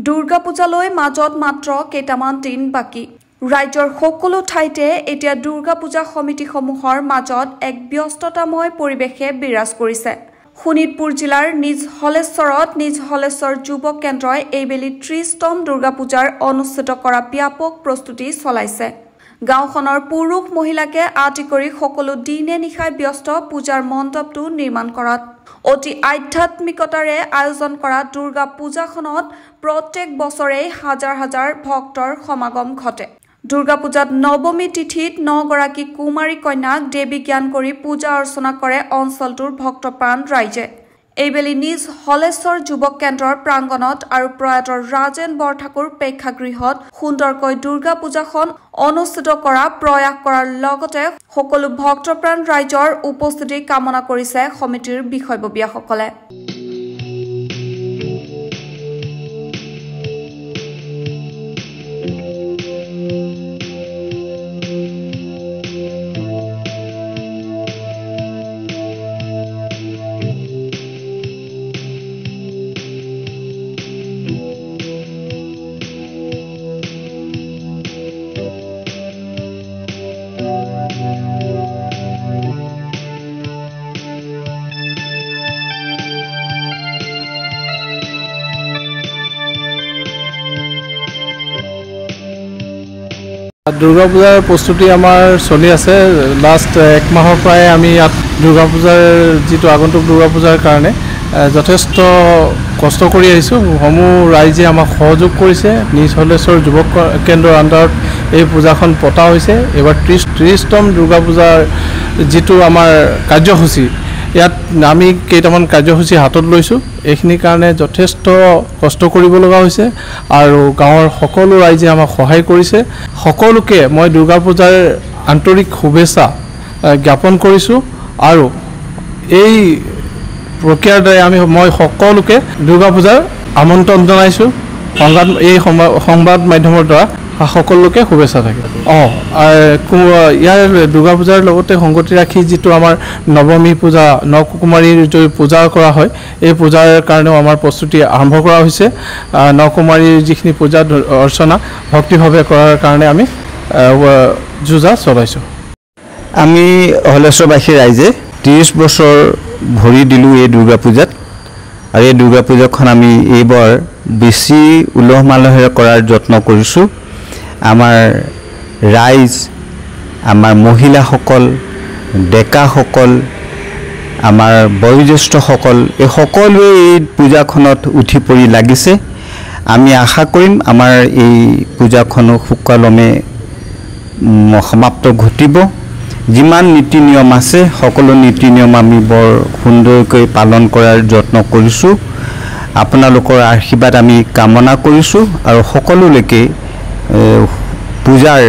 দুৰ্গা পূজালৈ মাজত মাত্ৰ কেইটামান দিন বাকি ৰাজ্যৰ সকলো ঠাইতে এতিয়া দুৰ্গা পূজা সমিতিসমূহৰ মাজত এক ব্যস্ততাময় পৰিৱেশে বিৰাজ কৰিছে। শোণিতপুৰ জিলাৰ নিজ হলেশ্বৰত নিজ হলেশ্বৰ যুৱ কেন্দ্ৰই এইবেলি ৩০তম দুৰ্গা পূজাৰ অনুষ্ঠিত কৰা ব্যাপক প্ৰস্তুতি চলাইছে। গাঁওখনৰ পুৰুষ মহিলাকে আদি কৰি সকলো দিনে নিশাই ব্যস্ত পূজাৰ মণ্ডপটো নিৰ্মাণ কৰাত। অতি আধ্যাত্মিকতাৰে আয়োজন কৰা দুৰ্গা পূজাখনত প্ৰত্যেক বছৰেই হাজাৰ হাজাৰ ভক্তৰ সমাগম ঘটে। দুৰ্গা পূজাত নৱমী তিথিত ৯ গৰাকী কুমাৰী কন্যাক দেৱী জ্ঞান কৰি পূজা অৰ্চনা কৰে অঞ্চলটোৰ ভক্তপ্ৰাণ ৰাইজে। এইবেলি নিজ হলেশ্বৰ যুৱ কেন্দ্ৰৰ প্ৰাংগণত আৰু প্ৰয়াত ৰাজেন বৰঠাকুৰ প্ৰেক্ষাগৃহত সুন্দৰকৈ দুৰ্গা পূজাখন অনুষ্ঠিত কৰা প্ৰয়াস কৰাৰ লগতে সকলো ভক্তপ্ৰাণ ৰাইজৰ উপস্থিতি কামনা কৰিছে সমিতিৰ বিষয়ববীয়াসকলে। দুৰ্গা পূজাৰ প্ৰস্তুতি আমাৰ চলি আছে। লাষ্ট এক মাহৰ পৰাই আমি ইয়াত দুৰ্গা পূজাৰ যিটো আগন্তুক দুৰ্গা পূজাৰ কাৰণে যথেষ্ট কষ্ট কৰি আহিছোঁ। সমূহ ৰাইজে আমাক সহযোগ কৰিছে। নিজ হলেশ্বৰ যুৱ কেন্দ্ৰৰ আণ্ডাৰত এই পূজাখন পতা হৈছে। এইবাৰ ৩০তম দুৰ্গা পূজাৰ যিটো আমাৰ কাৰ্যসূচী, ইয়াত আমি কেইটামান কাৰ্যসূচী হাতত লৈছোঁ। এইখিনিৰ কাৰণে যথেষ্ট কষ্ট কৰিব লগা হৈছে আৰু গাঁৱৰ সকলো ৰাইজে আমাক সহায় কৰিছে। সকলোকে মই দুৰ্গা পূজাৰ আন্তৰিক শুভেচ্ছা জ্ঞাপন কৰিছোঁ আৰু এই প্ৰক্ৰিয়াৰ দ্বাৰা মই সকলোকে দুৰ্গা পূজাৰ আমন্ত্ৰণ জনাইছোঁ। সংবাদ মাধ্যমৰ দ্বাৰা সকলোকে শুভেচ্ছা থাকে। ইয়াৰ দুৰ্গা পূজাৰ লগতে সংগতি ৰাখি যিটো আমাৰ নৱমী পূজা নকুমাৰীৰ যি পূজা কৰা হয়, এই পূজাৰ কাৰণেও আমাৰ প্ৰস্তুতি আৰম্ভ কৰা হৈছে। নকুমাৰীৰ যিখিনি পূজা অৰ্চনা ভক্তিভাৱে কৰাৰ কাৰণে আমি যুঁজা চলাইছোঁ। আমি হলেশ্বৰবাসী ৰাইজে ৩০ বছৰ ভৰি দিলোঁ এই দুৰ্গা পূজাত আৰু এই দুৰ্গা পূজাখন আমি এইবাৰ বেছি উলহ মালহেৰে কৰাৰ যত্ন কৰিছোঁ। আমাৰ ৰাইজ, আমাৰ মহিলাসকল, ডেকাসকল, আমাৰ বয়োজ্যেষ্ঠসকল এই সকলোৱে এই পূজাখনত উঠি পৰি লাগিছে। আমি আশা কৰিম আমাৰ এই পূজাখনো সুকলমে সমাপ্ত ঘটিব। যিমান নীতি নিয়ম আছে সকলো নীতি নিয়ম আমি বৰ সুন্দৰকৈ পালন কৰাৰ যত্ন কৰিছোঁ। আপোনালোকৰ আশীৰ্বাদ আমি কামনা কৰিছোঁ আৰু সকলোলৈকে পূজাৰ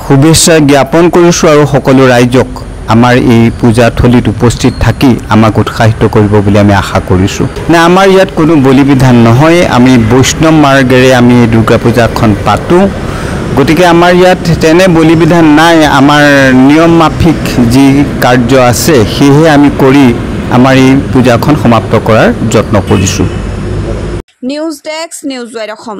শুভেচ্ছা জ্ঞাপন কৰিছোঁ আৰু সকলো ৰাইজক আমাৰ এই পূজাথলীত উপস্থিত থাকি আমাক উৎসাহিত কৰিব বুলি আমি আশা কৰিছোঁ। আমাৰ ইয়াত কোনো বলি বিধান নহয়, আমি বৈষ্ণৱ মাৰ্গেৰে আমি এই দুৰ্গা পূজাখন পাতোঁ। গতিকে আমাৰ ইয়াত তেনে বলি বিধান নাই। আমাৰ নিয়ম মাফিক যি কাৰ্য আছে সেয়েহে আমি কৰি আমাৰ এই পূজাখন সমাপ্ত কৰাৰ যত্ন কৰিছোঁ। News desk, news wide Assam.